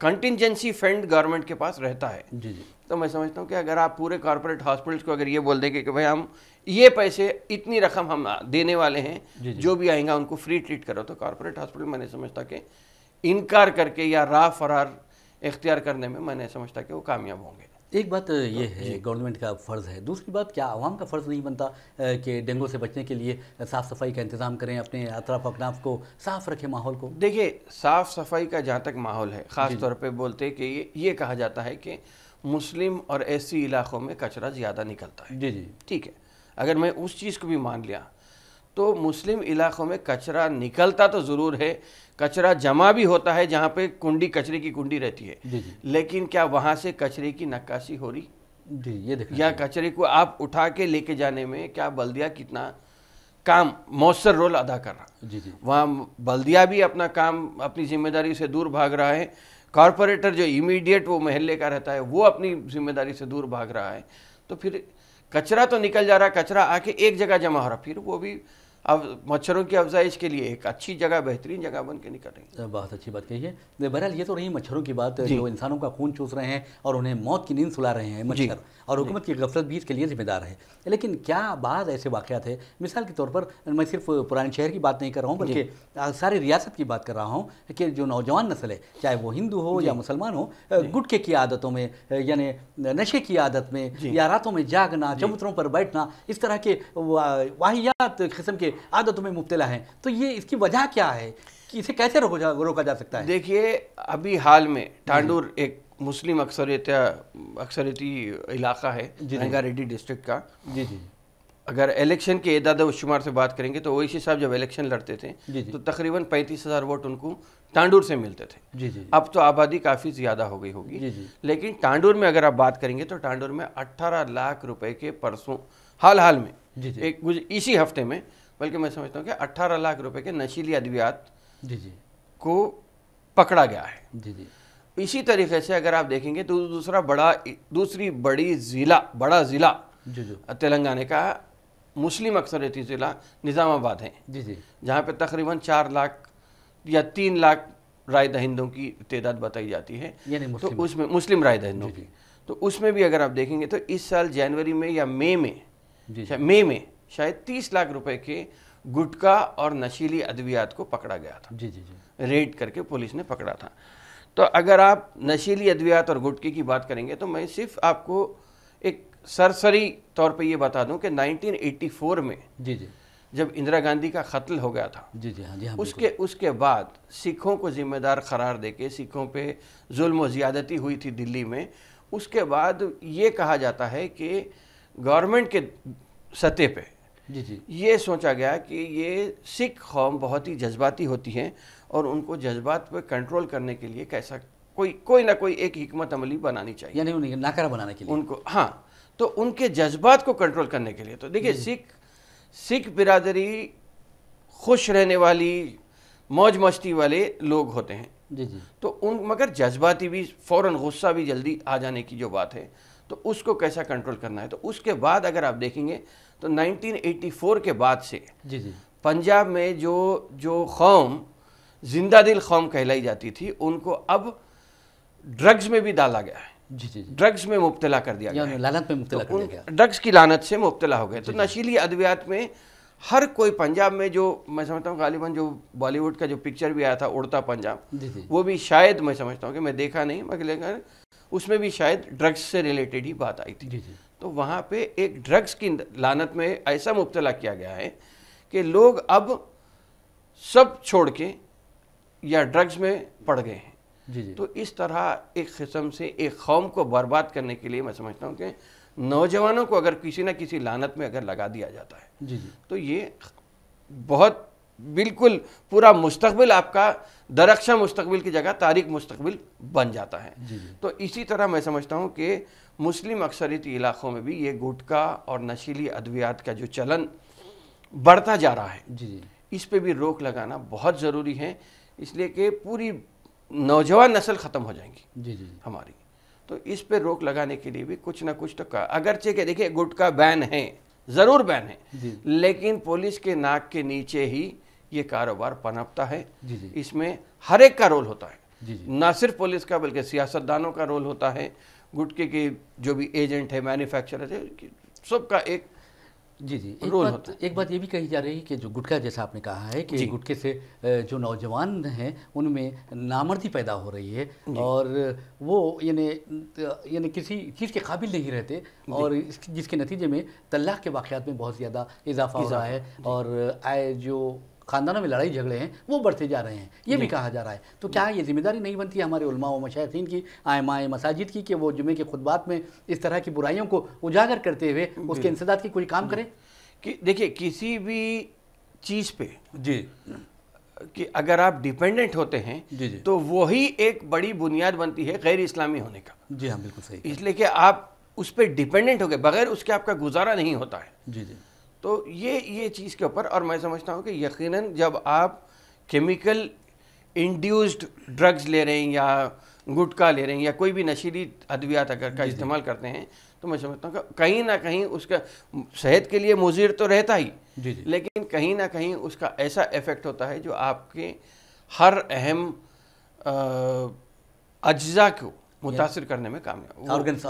Contingency fund government کے پاس رہتا ہے. جی جی. تو میں سمجھتا ہوں کہ اگر آپ پورے کارپوریٹ ہاسپٹلس کو اگر یہ بول دیں کہ بھائی ہم یہ پیسے اتنی رقم ہم دینے والے ہیں, جو بھی آئیں گا ان کو فری ٹریٹ کرو, تو کارپوریٹ ہاسپٹل میں نہیں سمجھتا کہ انکار کر کے یا راہ فرار اختیار کرنے میں نہیں سمجھتا کہ وہ کامیاب ہوں گے. ایک بات یہ ہے گورنمنٹ کا فرض ہے, دوسری بات کیا عوام کا فرض نہیں بنتا کہ ڈینگو سے بچنے کے لیے صاف صفائی کا انتظام کریں, اپنے اطراف اکناف کو صاف رکھیں, ماحول کو؟ دیکھیے صاف صفائی کا جہاں تک ماحول ہے, خاص طور پہ بولتے کہ یہ کہا جاتا ہے کہ مسلم اور ایسی علاقوں میں کچرا زیادہ نکلتا ہے. جی جی. ٹھیک ہے, اگر میں اس چیز کو بھی مان لیا تو مسلم علاقوں میں کچرا نکلتا تو ضرور ہے, کچرا جمع بھی ہوتا ہے جہاں پہ کنڈی کچرے کی کنڈی رہتی ہے, لیکن کیا وہاں سے کچرے کی نکاسی ہو رہی؟ جی یہ دیکھیں, یا کچرے کو آپ اٹھا کے لے کے جانے میں کیا بلدیہ کتنا کام مؤثر رول ادا کر رہا؟ جی جی. وہاں بلدیہ بھی اپنا کام اپنی ذمہ داری سے دور بھاگ رہا ہے, کارپوریٹر جو امیڈیٹ وہ محلے کا رہتا ہے وہ اپنی ذمہ داری سے دور بھاگ رہا ہے. تو پھر کچرا تو نکل جا رہا, کچرا آ کے ایک جگہ جمع ہو رہا, پھر وہ بھی اب مچھروں کی افزائش کے لیے ایک اچھی جگہ, بہترین جگہ بن کے نکل رہی ہے. بہت اچھی بات کہی ہے. بہرحال یہ تو رہی مچھروں کی بات, جو انسانوں کا خون چوس رہے ہیں اور انہیں موت کی نیند سلا رہے ہیں مچھر, اور حکومت کی غفلت بھی اس کے لیے ذمہ دار ہے. لیکن کیا بعض ایسے واقعات ہیں, مثال کے طور پر میں صرف پرانے شہر کی بات نہیں کر رہا ہوں بلکہ ساری ریاست کی بات کر رہا ہوں, کہ جو نوجوان نسل ہے چاہے وہ ہندو ہو یا مسلمان ہو, گٹکے کی عادتوں میں, یعنی نشے کی عادت میں, یا راتوں میں جاگنا, چبوتروں پر بیٹھنا, اس طرح کے واہیات قسم کے عادتوں میں مبتلا ہیں, تو یہ اس کی وجہ کیا ہے کہ اسے کیسے روکا جا سکتا ہے؟ دیکھیے ابھی حال میں ٹانڈور ایک مسلم اکثریتی علاقہ ہے رنگا ریڈی ڈسٹرکٹ کا. جی جی. اگر الیکشن کے اعداد و شمار سے بات کریں گے تو اویسی صاحب جب الیکشن لڑتے تھے تو تقریباً 35,000 ووٹ ان کو ٹانڈور سے ملتے تھے. جی جی. اب تو آبادی کافی زیادہ ہو گئی ہوگی, لیکن ٹانڈور میں اگر آپ بات کریں گے تو ٹانڈور میں 18 لاکھ روپے کے پرسوں حال میں ایک اسی ہفتے میں, بلکہ میں سمجھتا ہوں کہ 18 لاکھ روپے کے نشیلی ادویات کو پکڑا گیا ہے. جی جی. اسی طریقے سے اگر آپ دیکھیں گے تو دوسری بڑا ضلع تلنگانہ کا مسلم اکثریتی ضلع نظام آباد ہے, جہاں پہ تقریباً 4 لاکھ یا 3 لاکھ رائے دہندوں کی تعداد بتائی جاتی ہے, تو اس میں مسلم رائے دہندوں کی, تو اس میں بھی اگر آپ دیکھیں گے تو اس سال جنوری میں یا مئی میں شاید 30 لاکھ روپے کے گٹکا اور نشیلی ادویات کو پکڑا گیا تھا. جی جی جی. ریڈ کر کے پولیس نے پکڑا تھا. تو اگر آپ نشیلی ادویات اور گٹکے کی بات کریں گے تو میں صرف آپ کو ایک سرسری طور پہ یہ بتا دوں کہ 1984 میں جب اندرا گاندھی کا قتل ہو گیا تھا, اس کے بعد سکھوں کو ذمہ دار قرار دے کے سکھوں پہ ظلم و زیادتی ہوئی تھی دلی میں, اس کے بعد یہ کہا جاتا ہے کہ گورنمنٹ کے سطح پہ یہ سوچا گیا کہ یہ سکھ قوم بہت ہی جذباتی ہوتی ہیں اور ان کو جذبات پہ کنٹرول کرنے کے لیے کیسا کوئی نہ کوئی ایک حکمت عملی بنانی چاہیے, یعنی انہیں ناکارہ بنانے کے لیے ان کو. ہاں, تو ان کے جذبات کو کنٹرول کرنے کے لیے. تو دیکھیے سکھ برادری خوش رہنے والی, موج مستی والے لوگ ہوتے ہیں, تو مگر جذباتی بھی, فوراً غصہ بھی جلدی آ جانے کی جو بات ہے, تو اس کو کیسا کنٹرول کرنا ہے. تو اس کے بعد اگر آپ دیکھیں گے تو 1984 کے بعد سے پنجاب میں جو قوم زندہ دل قوم کہلائی جاتی تھی, ان کو اب ڈرگز میں بھی ڈالا گیا ہے, ڈرگز میں مبتلا کر دیا گیا, لعنت میں مبتلا کر دیا گیا, ڈرگز کی لعنت سے مبتلا ہو گئے. تو نشیلی ادویات میں ہر کوئی پنجاب میں, جو میں سمجھتا ہوں غالباً جو بالی ووڈ کا جو پکچر بھی آیا تھا اڑتا پنجاب, وہ بھی شاید میں سمجھتا ہوں کہ میں دیکھا نہیں مگر اس میں بھی شاید ڈرگز سے ریلیٹڈ ہی بات آئی تھی. تو وہاں پہ ایک ڈرگز کی لعنت میں ایسا مبتلا کیا گیا ہے کہ لوگ اب سب چھوڑ کے یا ڈرگز میں پڑ گئے ہیں. تو اس طرح ایک قسم سے ایک قوم کو برباد کرنے کے لیے میں سمجھتا ہوں کہ نوجوانوں کو اگر کسی نہ کسی لعنت میں اگر لگا دیا جاتا ہے تو یہ بہت بالکل پورا مستقبل آپ کا درخشاں مستقبل کی جگہ تاریک مستقبل بن جاتا ہے. تو اسی طرح میں سمجھتا ہوں کہ مسلم اکثریتی علاقوں میں بھی یہ گٹکا اور نشیلی ادویات کا جو چلن بڑھتا جا رہا ہے, اس پہ بھی روک لگانا بہت ضروری ہے, اس لیے کہ پوری نوجوان نسل ختم ہو جائیں گی ہماری. تو اس پہ روک لگانے کے لیے بھی کچھ نہ کچھ تو اگرچہ کہ دیکھیں گٹکا بین ہے, ضرور بین ہے, لیکن پولیس کے ناک کے نیچے ہی یہ کاروبار پنپتا ہے, اس میں ہر ایک کا رول ہوتا ہے. جی نہ صرف پولیس کا بلکہ سیاستدانوں کا رول ہوتا ہے، گٹکے کے جو بھی ایجنٹ ہے، مینوفیکچرر ہے، سب کا ایک جی رول ہوتا ہے۔ ایک بات یہ بھی کہی جا رہی ہے کہ جو گٹکا جیسا آپ نے کہا ہے کہ گٹکے سے جو نوجوان ہیں ان میں نامردی پیدا ہو رہی ہے اور وہ یعنی کسی چیز کے قابل نہیں رہتے اور جس کے نتیجے میں طلاق کے واقعات میں بہت زیادہ اضافہ ہو رہا ہے اور جو خاندانوں میں لڑائی جھگڑے ہیں وہ بڑھتے جا رہے ہیں، یہ بھی کہا جا رہا ہے۔ تو کیا یہ ذمہ داری نہیں بنتی ہے ہمارے علماء و مشائخین کی، ائمہ مساجد کی، کہ وہ جمعے کے خطبات میں اس طرح کی برائیوں کو اجاگر کرتے ہوئے اس کے انسداد کی کوئی کام کریں؟ کہ دیکھیے کسی بھی چیز پہ جی کہ اگر آپ ڈیپینڈنٹ ہوتے ہیں تو وہی ایک بڑی بنیاد بنتی ہے غیر اسلامی ہونے کا۔ جی ہاں بالکل صحیح، اس لیے کہ آپ اس پہ ڈیپینڈنٹ ہو گئے، بغیر اس کے آپ کا گزارا نہیں ہوتا ہے۔ جی جی تو یہ چیز کے اوپر، اور میں سمجھتا ہوں کہ یقیناً جب آپ کیمیکل انڈیوسڈ ڈرگز لے رہے ہیں یا گٹکا لے رہے ہیں یا کوئی بھی نشیلی ادویات اگر کا استعمال کرتے ہیں تو میں سمجھتا ہوں کہ کہیں نہ کہیں اس کا صحت کے لیے مضر تو رہتا ہی، لیکن کہیں نہ کہیں اس کا ایسا ایفیکٹ ہوتا ہے جو آپ کے ہر اہم اجزاء کو متاثر کرنے میں کامیاب، آرگنز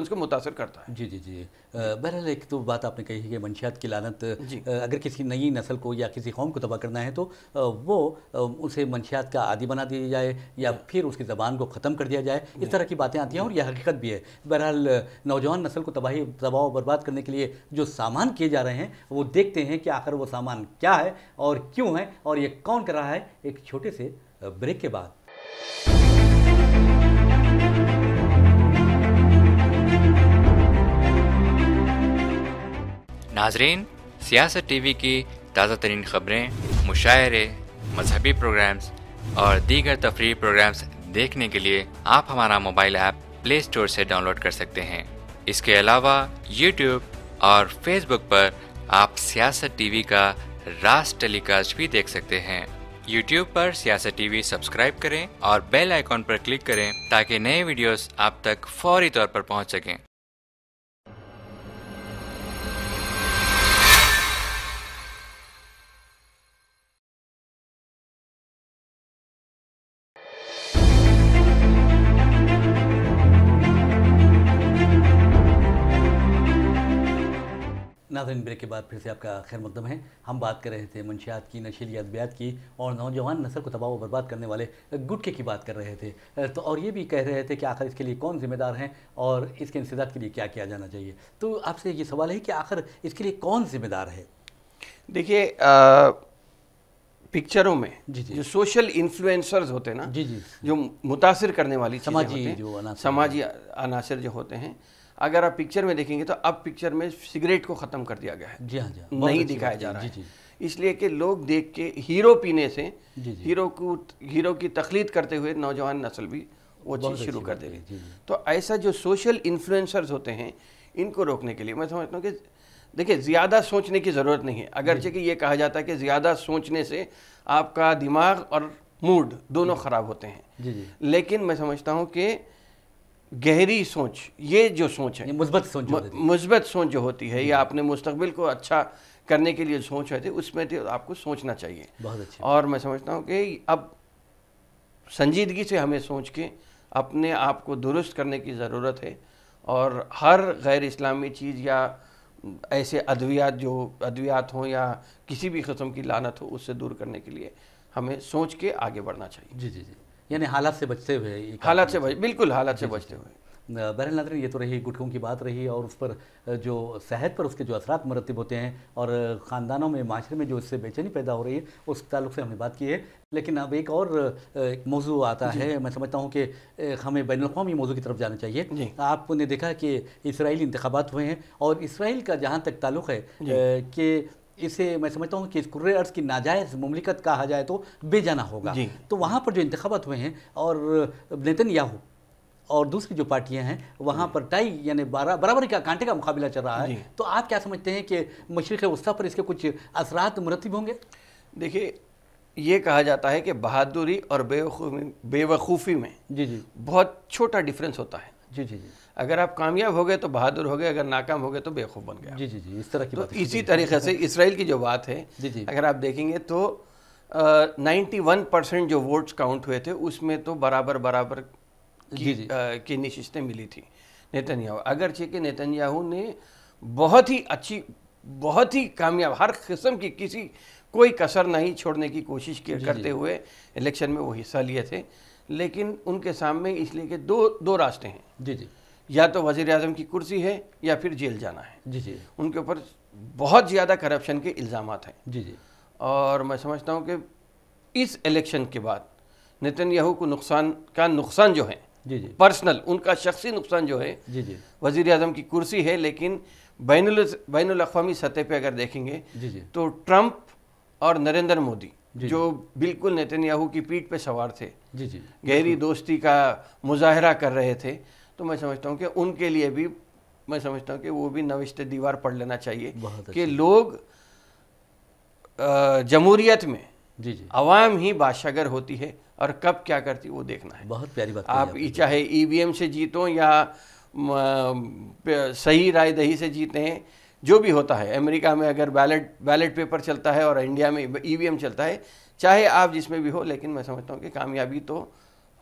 کو متاثر کرتا ہے۔ جی جی جی بہرحال ایک تو بات آپ نے کہی ہے کہ منشیات کی لعنت، اگر کسی نئی نسل کو یا کسی قوم کو تباہ کرنا ہے تو وہ اسے منشیات کا عادی بنا دیا جائے یا پھر اس کی زبان کو ختم کر دیا جائے، اس طرح کی باتیں آتی ہیں اور یہ حقیقت بھی ہے۔ بہرحال نوجوان نسل کو تباہ و برباد کرنے کے لیے جو سامان کیے جا رہے ہیں وہ دیکھتے ہیں کہ آخر وہ سامان کیا ہے اور کیوں ہے اور یہ کون کر رہا ہے، ایک چھوٹے سے بریک کے بعد۔ ناظرین، سیاست ٹی وی کی تازہ ترین خبریں، مشاعرے، مذہبی پروگرامز اور دیگر تفریحی پروگرامز دیکھنے کے لیے آپ ہمارا موبائل ایپ پلے اسٹور سے ڈاؤن لوڈ کر سکتے ہیں۔ اس کے علاوہ یوٹیوب اور فیس بک پر آپ سیاست ٹی وی کا راز ٹیلی کاسٹ بھی دیکھ سکتے ہیں۔ یوٹیوب پر سیاست ٹی وی سبسکرائب کریں اور بیل آئیکن پر کلک کریں تاکہ نئے ویڈیوز آپ تک فوری طور پر پہنچ سکیں۔ ناظرین بریک کے بعد پھر سے آپ کا خیر مقدم ہے۔ ہم بات کر رہے تھے منشیات کی، نشیلی ادویات کی اور نوجوان نسل کو تباہ و برباد کرنے والے گٹکے کی بات کر رہے تھے، تو اور یہ بھی کہہ رہے تھے کہ آخر اس کے لیے کون ذمہ دار ہیں اور اس کے انسداد کے لیے کیا کیا جانا چاہیے۔ تو آپ سے یہ سوال ہے کہ آخر اس کے لیے کون ذمہ دار ہے؟ دیکھیے پکچروں میں جو سوشل انفلوئنسرز ہوتے ہیں نا، جو متاثر کرنے والی سماجی عناصر جو ہوتے ہیں، اگر آپ پکچر میں دیکھیں گے تو اب پکچر میں سگریٹ کو ختم کر دیا گیا ہے، نہیں دکھایا جا رہا ہے، اس لیے کہ لوگ دیکھ کے ہیرو پینے سے ہیرو کی تقلید کرتے ہوئے نوجوان نسل بھی وہ چیز شروع کر دے گی۔ تو ایسا جو سوشل انفلوئنسرز ہوتے ہیں ان کو روکنے کے لیے میں سمجھتا ہوں کہ دیکھیں زیادہ سوچنے کی ضرورت نہیں ہے، اگرچہ کہ یہ کہا جاتا ہے کہ زیادہ سوچنے سے آپ کا دماغ اور موڈ دونوں خراب ہوتے ہیں، لیکن میں سمجھتا ہوں کہ گہری سوچ، یہ جو سوچ ہے مثبت سوچ جو ہوتی ہے یا اپنے مستقبل کو اچھا کرنے کے لیے سوچ ہے اس میں آپ کو سوچنا چاہیے، اور میں سمجھتا ہوں کہ اب سنجیدگی سے ہمیں سوچ کے اپنے آپ کو درست کرنے کی ضرورت ہے، اور ہر غیر اسلامی چیز یا ایسے ادویات ہوں یا کسی بھی قسم کی لعنت ہو اس سے دور کرنے کے لیے ہمیں سوچ کے آگے بڑھنا چاہیے۔ جی جی جی، یعنی حالات سے بچتے ہوئے، بالکل حالات سے بچتے ہوئے۔ بہرحال ناظرین یہ تو رہی گٹکوں کی بات رہی اور اس پر جو صحت پر اس کے جو اثرات مرتب ہوتے ہیں اور خاندانوں میں، معاشرے میں جو اس سے بے چینی پیدا ہو رہی ہے اس تعلق سے ہم نے بات کی ہے، لیکن اب ایک اور موضوع آتا ہے۔ میں سمجھتا ہوں کہ ہمیں بین الاقوامی موضوع کی طرف جانا چاہیے۔ آپ نے دیکھا کہ اسرائیلی انتخابات ہوئے ہیں اور اسرائیل کا جہاں تک تعلق ہے کہ اسے میں سمجھتا ہوں کہ اس کرۂ ارض کی ناجائز مملکت کہا جائے تو بے جانا ہوگا، تو وہاں پر جو انتخابات ہوئے ہیں اور نیتن یاہو اور دوسری جو پارٹیاں ہیں وہاں پر ٹائی یعنی برابری کا کانٹے کا مقابلہ چل رہا ہے، تو آپ کیا سمجھتے ہیں کہ مشرق وسطیٰ پر اس کے کچھ اثرات مرتب ہوں گے؟ دیکھیے یہ کہا جاتا ہے کہ بہادری اور بے وقوفی میں بہت چھوٹا ڈیفرنس ہوتا ہے۔ اگر آپ کامیاب ہو گئے تو بہادر ہو گئے، اگر ناکام ہو گئے تو بے وقوف بن گئے۔ اس طرح کی بات۔ اسی طریقے سے اسرائیل کی جو بات ہے اگر آپ دیکھیں گے تو 91% جو ووٹس کاؤنٹ ہوئے تھے اس میں تو برابر کی نشستیں ملی تھی نیتن یاہو، اگرچہ کہ نیتن یاہو نے بہت ہی اچھی، بہت ہی کامیاب، ہر قسم کی کوئی کسر نہیں چھوڑنے کی کوشش کرتے ہوئے الیکشن میں وہ حصہ لیے تھے، لیکن ان کے سامنے اس لیے کہ دو راستے ہیں، یا تو وزیر اعظم کی کرسی ہے یا پھر جیل جانا ہے، ان کے اوپر بہت زیادہ کرپشن کے الزامات ہیں، اور میں سمجھتا ہوں کہ اس الیکشن کے بعد نیتن یاہو کو نقصان جو ہے پرسنل، ان کا شخصی نقصان جو ہے، وزیر اعظم کی کرسی ہے، لیکن بین الاقوامی سطح پہ اگر دیکھیں گے تو ٹرمپ اور نریندر مودی جو بالکل نیتن یاہو کی پیٹھ پہ سوار تھے، گہری دوستی کا مظاہرہ کر رہے تھے، تو میں سمجھتا ہوں کہ ان کے لیے بھی، میں سمجھتا ہوں کہ وہ بھی نوشتہ دیوار پڑھ لینا چاہیے کہ لوگ جمہوریت میں عوام ہی بادشاہگر ہوتی ہے، اور کب کیا کرتی وہ دیکھنا ہے۔ بہت پیاری بات، آپ چاہے ای وی ایم سے جیتوں یا صحیح رائے دہی سے جیتے ہیں، جو بھی ہوتا ہے، امریکہ میں اگر بیلٹ پیپر چلتا ہے اور انڈیا میں ای وی ایم چلتا ہے، چاہے آپ جس میں بھی ہو، لیکن میں سمجھتا ہوں کہ کامیابی تو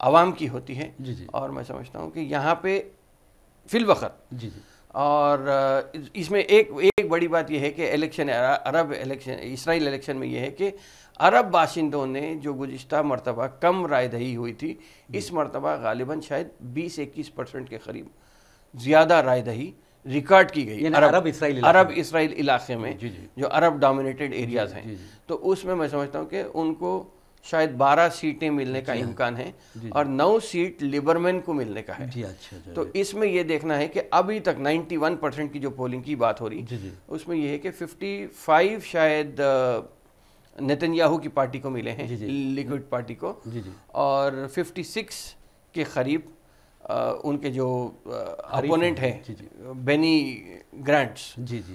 عوام کی ہوتی ہے، اور میں سمجھتا ہوں کہ یہاں پہ فی الوقت اور اس میں ایک بڑی بات یہ ہے کہ اسرائیل الیکشن میں یہ ہے کہ عرب باشندوں نے جو گزشتہ مرتبہ کم رائے دہی ہوئی تھی، اس مرتبہ غالباً شاید 20-21% کے قریب زیادہ رائے دہی ریکارڈ کی گئی عرب اسرائیل علاقے میں، جو عرب ڈومینیٹڈ ایریاز ہیں، تو اس میں میں سمجھتا ہوں کہ ان کو شاید 12 سیٹیں ملنے کا امکان ہے، اور 9 سیٹ لیبرمین کو ملنے کا ہے۔ تو اس میں یہ دیکھنا ہے کہ ابھی تک 91% کی جو پولنگ کی بات ہو رہی، اس میں یہ ہے کہ 55 شاید نیتن یاہو کی پارٹی کو ملے ہیں، لیکوڈ پارٹی کو، اور 56 کے قریب ان کے جو اپوننٹ ہیں بینی گرانٹس،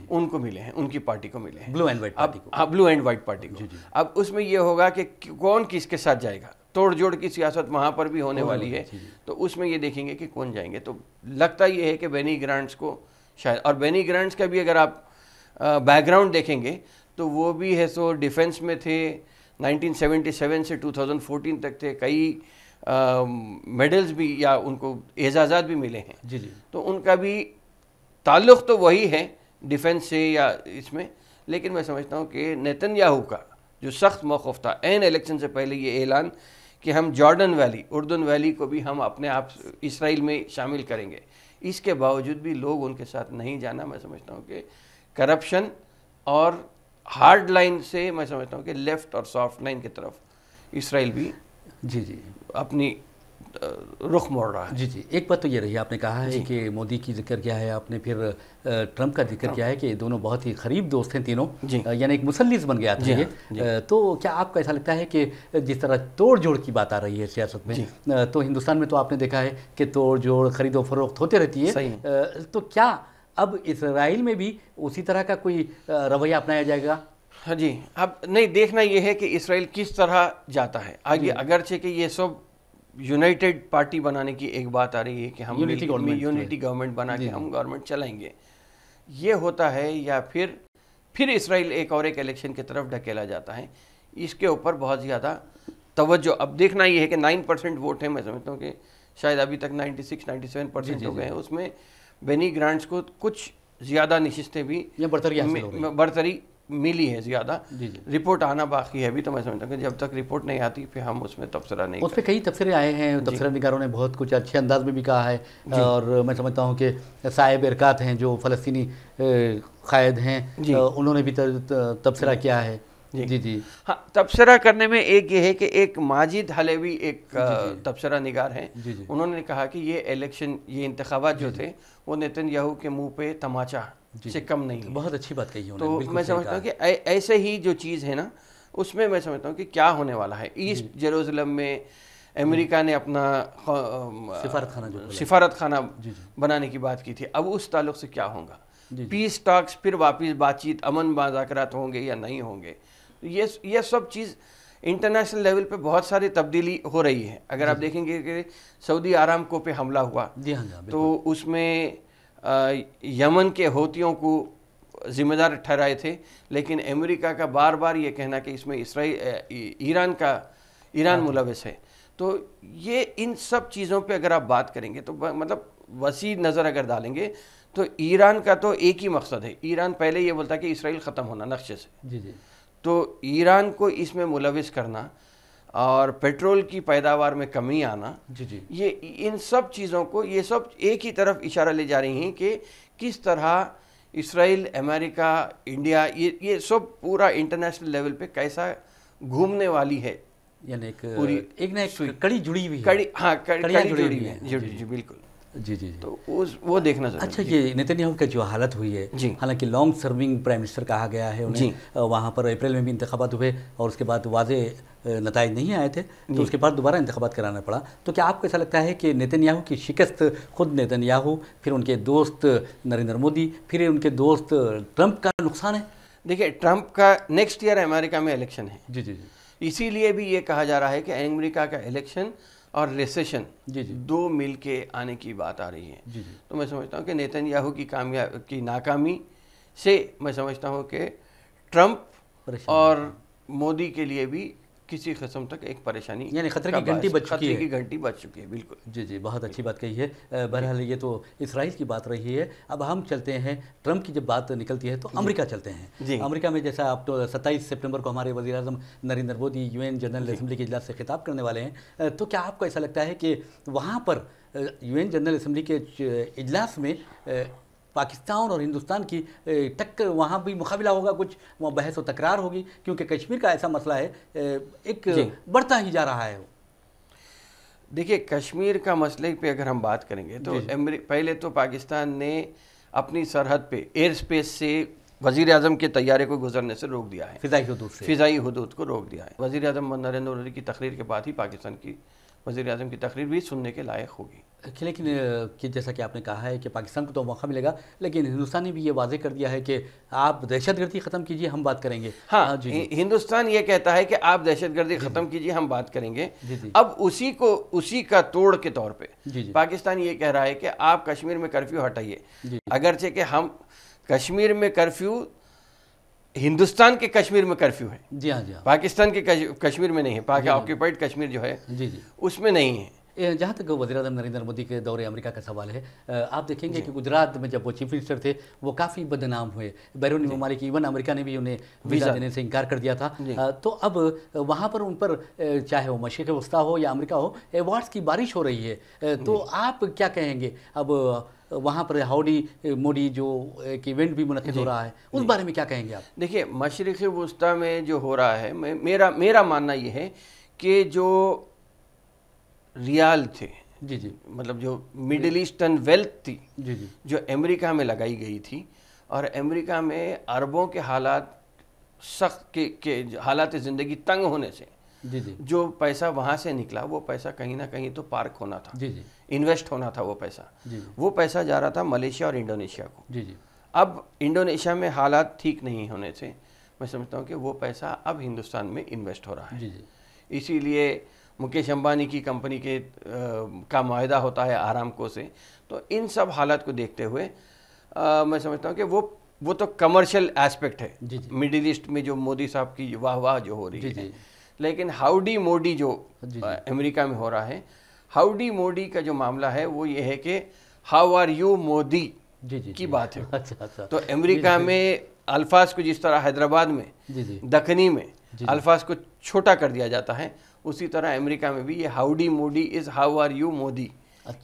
ان کو ملے ہیں، ان کی پارٹی کو ملے ہیں، بلو اینڈ وائٹ پارٹی کو۔ اب اس میں یہ ہوگا کہ کون کس کے ساتھ جائے گا، توڑ جوڑ کی سیاست وہاں پر بھی ہونے والی ہے، تو اس میں یہ دیکھیں گے کہ کون جائیں گے۔ تو لگتا یہ ہے کہ بینی گرانٹس کو شاید، اور بینی گرانٹس کا بھی اگر آپ بیک گراؤنڈ دیکھیں گے تو وہ بھی ہے سو ڈیفنس میں تھے، 1977 سے 2014 تک تھے، کئی میڈلز بھی یا ان کو اعزازات بھی ملے ہیں، تو ان کا بھی تعلق تو وہی ہے ڈیفنس سے یا اس میں، لیکن میں سمجھتا ہوں کہ نیتن یاہو کا جو سخت موقف تھا عین الیکشن سے پہلے، یہ اعلان کہ ہم جارڈن ویلی، اردن ویلی کو بھی ہم اپنے آپ اسرائیل میں شامل کریں گے، اس کے باوجود بھی لوگ ان کے ساتھ نہیں جانا، میں سمجھتا ہوں کہ کرپشن اور ہارڈ لائن سے، میں سمجھتا ہوں کہ لیفٹ اور سافٹ لائن کی طرف اسرائیل بھی اپنی رخ موڑ رہا ہے۔ ایک بات تو یہ رہی، آپ نے کہا ہے کہ مودی کی ذکر کیا ہے، آپ نے پھر ٹرمپ کا ذکر کیا ہے کہ دونوں بہت ہی قریب دوست ہیں تینوں، یعنی ایک مثلث بن گیا تھا یہ۔ تو کیا آپ کو ایسا لگتا ہے کہ جس طرح توڑ جوڑ کی بات آ رہی ہے سیاست میں، تو ہندوستان میں تو آپ نے دیکھا ہے کہ توڑ جوڑ، خرید و فروخت ہوتے رہتی ہے، تو کیا اب اسرائیل میں بھی اسی طرح کا کوئی رویہ اپنایا جائے گا؟ ہاں جی، اب نہیں، دیکھنا یہ ہے کہ اسرائیل کس طرح جاتا ہے آگے، اگرچہ کہ یہ سب یونائٹڈ پارٹی بنانے کی ایک بات آ رہی ہے کہ ہم یونٹی گورنمنٹ بنا کے ہم گورنمنٹ چلائیں گے، یہ ہوتا ہے، یا پھر اسرائیل ایک الیکشن کی طرف ڈھکیلا جاتا ہے، اس کے اوپر بہت زیادہ توجہ اب دیکھنا یہ ہے کہ 9% ووٹ ہیں، میں سمجھتا ہوں کہ شاید ابھی تک 96-97% ہو گئے ہیں، اس میں بینی گرانٹس کو کچھ زیادہ نشستیں بھی برتری ملی ہے زیادہ، رپورٹ آنا باقی ہے ابھی، تو میں سمجھتا ہوں کہ جب تک رپورٹ نہیں آتی پھر ہم اس میں تبصرہ نہیں، اس پہ کئی تبصرے آئے ہیں، تبصرہ نگاروں نے بہت کچھ اچھے انداز میں بھی کہا ہے، اور میں سمجھتا ہوں کہ صاحب ارکات ہیں جو فلسطینی قائد ہیں، انہوں نے بھی تبصرہ کیا ہے۔ ہاں، تبصرہ کرنے میں ایک یہ ہے کہ ایک ماجد حلیوی ایک تبصرہ نگار ہیں، انہوں نے کہا کہ یہ انتخابات جو تھے وہ نیتن یاہو کے منہ پہ تماچا سے کم نہیں، بہت اچھی بات کہی تو میں سمجھتا ہوں کہ ایسے ہی جو چیز ہے نا، اس میں سمجھتا ہوں کہ کیا ہونے والا ہے۔ ایسٹ جیروزلم میں امریکہ نے اپنا سفارت خانہ بنانے کی بات کی تھی، اب اس تعلق سے کیا ہوگا، پیس ٹاکس پھر واپس بات چیت، امن مذاکرات ہوں گے یا نہیں ہوں گے، یہ سب چیز انٹرنیشنل لیول پہ بہت ساری تبدیلی ہو رہی ہے۔ اگر آپ دیکھیں گے کہ سعودی آرامکو پہ حملہ ہوا، تو اس میں یمن کے حوثیوں کو ذمہ دار ٹھہرائے تھے، لیکن امریکہ کا بار بار یہ کہنا کہ اس میں ایران ملوث ہے. تو یہ ان سب چیزوں پہ اگر آپ بات کریں گے تو مطلب وسیع نظر اگر ڈالیں گے تو ایران کا تو ایک ہی مقصد ہے. ایران پہلے یہ بولتا کہ اسرائیل ختم ہونا نقشے سے. جی جی. تو ایران کو اس میں ملوث کرنا اور پیٹرول کی پیداوار میں کمی آنا، جی جی، یہ ان سب چیزوں کو یہ سب ایک ہی طرف اشارہ لے جا رہی ہیں کہ کس طرح اسرائیل، امریکہ، انڈیا یہ سب پورا انٹرنیشنل لیول پہ کیسا گھومنے والی ہے. یعنی ایک پوری ایک نہ ایک کڑی جڑی ہوئی ہے. کڑی جڑی ہوئی ہے. جی بالکل. جی جی. تو وہ دیکھنا ضروری. اچھا، یہ نیتن یاہو کا جو حالت ہوئی ہے، حالانکہ لانگ سرونگ پرائم منسٹر کہا گیا ہے انہیں، وہاں پر اپریل میں بھی انتخابات ہوئے اور اس کے بعد واضح نتائج نہیں آئے تھے، تو اس کے بعد دوبارہ انتخابات کرانا پڑا. تو کیا آپ کو ایسا لگتا ہے کہ نیتن یاہو کی شکست خود نیتن یاہو، پھر ان کے دوست نریندر مودی، پھر ان کے دوست ٹرمپ کا نقصان ہے؟ دیکھیے، ٹرمپ کا نیکسٹ ایئر امریکہ میں الیکشن ہے. جی جی جی. اسی لیے بھی یہ کہا جا رہا ہے کہ امریکہ کا الیکشن اور ریسیشن دو مل کے آنے کی بات آ رہی ہے. تو میں سمجھتا ہوں کہ نیتن یاہو کی ناکامی سے میں سمجھتا ہوں کہ ٹرمپ اور مودی کے لیے بھی کسی قسم تک ایک پریشانی، یعنی خطرے کی گھنٹی بج چکی ہے. خطرے کی گھنٹی بج چکی ہے. بالکل. جی جی، بہت اچھی بات کہی ہے. بہرحال یہ تو اسرائیل کی بات رہی ہے. اب ہم چلتے ہیں، ٹرمپ کی جب بات نکلتی ہے تو امریکہ چلتے ہیں. امریکہ میں جیسا آپ تو 27 سپٹمبر کو ہمارے وزیر اعظم Narendra Modi UN general assembly کے اجلاس سے خطاب کرنے والے ہیں. تو کیا آپ کو ایسا لگتا ہے کہ وہاں پر UN جنرل اسمبلی کے اجلاس میں پاکستان اور ہندوستان کی ٹکر، وہاں بھی مقابلہ ہوگا، کچھ وہاں بحث و تکرار ہوگی؟ کیونکہ کشمیر کا ایسا مسئلہ ہے ایک بڑھتا ہی جا رہا ہے. دیکھیے، کشمیر کا مسئلے پہ اگر ہم بات کریں گے تو پہلے تو پاکستان نے اپنی سرحد پہ ایئر سپیس سے وزیر اعظم کے طیارے کو گزرنے سے روک دیا ہے. فضائی حدود کو روک دیا ہے. وزیر اعظم نریندر مودی کی تقریر کے بعد ہی پاکستان کی وزیر اعظم کی تقریر بھی سننے کے لائق ہوگی. لیکن جیسا کہ آپ نے کہا ہے کہ پاکستان کو تو موقع ملے گا، لیکن ہندوستان نے بھی یہ واضح کر دیا ہے کہ آپ دہشت گردی ختم کیجئے، ہم بات کریں گے. ہاں، ہندوستان یہ کہتا ہے کہ آپ دہشت گردی ختم کیجئے، ہم بات کریں گے. اب اسی کا توڑ کے طور پہ پاکستان یہ کہہ رہا ہے کہ آپ کشمیر میں کرفیو ہٹائیے. اگرچہ کہ ہم کشمیر میں کرفیو ہندوستان کے کشمیر میں کرفیو ہے. جی ہاں جی ہاں. پاکستان کے کشمیر میں نہیں ہے. پاک آکوپائڈ کشمیر جو ہے اس میں نہیں ہے. جہاں تک وزیر اعظم نریندر مودی کے دورے امریکہ کا سوال ہے، آپ دیکھیں گے کہ گجرات میں جب وہ چیف منسٹر تھے وہ کافی بدنام ہوئے بیرونی ممالک، ایون امریکہ نے بھی انہیں ویزا دینے سے انکار کر دیا تھا. تو اب وہاں پر ان پر چاہے وہ مشرق وسطیٰ ہو یا امریکہ ہو، ایوارڈز کی بارش ہو رہی ہے. تو آپ کیا کہیں گے؟ اب وہاں پر ہاؤڈی مودی جو ایک ایونٹ بھی منعقد ہو رہا ہے، اس بارے میں کیا کہیں گے آپ؟ دیکھیے، مشرق وسطیٰ میں جو ہو رہا ہے، میرا ماننا یہ ہے کہ جو ریال تھے، مطلب جو مڈل ایسٹرن ویلتھ تھی، جو امریکہ میں لگائی گئی تھی، اور امریکہ میں عربوں کے حالات سخت کے حالات زندگی تنگ ہونے سے جو پیسہ وہاں سے نکلا، وہ پیسہ کہیں نہ کہیں تو پارک ہونا تھا، انویسٹ ہونا تھا. وہ پیسہ جا رہا تھا ملیشیا اور انڈونیشیا کو. اب انڈونیشیا میں حالات ٹھیک نہیں ہونے سے میں سمجھتا ہوں کہ وہ پیسہ اب ہندوستان میں انویسٹ ہو رہا ہے. اسی لیے مکیش امبانی کی کمپنی کا معاہدہ ہوتا ہے آرامکو سے. تو ان سب حالات کو دیکھتے ہوئے میں سمجھتا ہوں کہ وہ تو کمرشل ایسپیکٹ ہے مڈل ایسٹ میں جو مودی صاحب کی واہ جو ہو رہی ہے. لیکن ہاؤڈی مودی جو امریکہ میں ہو رہا ہے، ہاؤڈی مودی کا جو معاملہ ہے وہ یہ ہے کہ ہاؤ آر یو مودی کی بات ہے. تو امریکہ میں الفاظ کو جس طرح حیدرآباد میں دکنی میں الفاظ کو چھوٹا کر دیا جاتا ہے، اسی طرح امریکہ میں بھی یہ howdy Modi is how are you Modi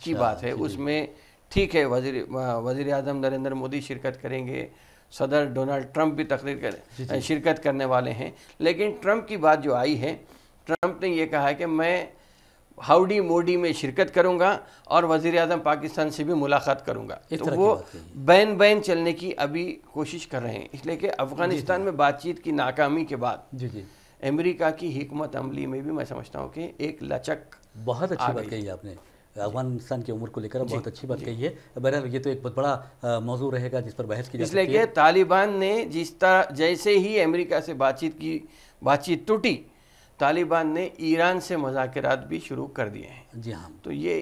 کی بات ہے. اس میں ٹھیک ہے وزیر اعظم نریندر مودی شرکت کریں گے، صدر ڈونلڈ ٹرمپ بھی شرکت کرنے والے ہیں. لیکن ٹرمپ کی بات جو آئی ہے، ٹرمپ نے یہ کہا ہے کہ میں ہاؤڈی مودی میں شرکت کروں گا اور وزیر اعظم پاکستان سے بھی ملاقات کروں گا. تو وہ بین چلنے کی ابھی کوشش کر رہے ہیں، اس لیے کہ افغانستان میں بات چیت کی ناکامی کے بعد امریکہ کی حکمت عملی میں بھی میں سمجھتا ہوں کہ ایک لچک. بہت اچھی بات کہی آپ نے افغانستان کی امور کو لے کر، بہت اچھی بات کہی ہے. بہرحال یہ تو ایک بہت بڑا موضوع رہے گا جس پر بحث کی جا سکتی ہے. اس لیے کہ طالبان نے جیسے ہی امریکہ سے بات چیت ٹوٹی، طالبان نے ایران سے مذاکرات بھی شروع کر دیے ہیں. جی ہاں. تو یہ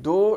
2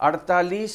48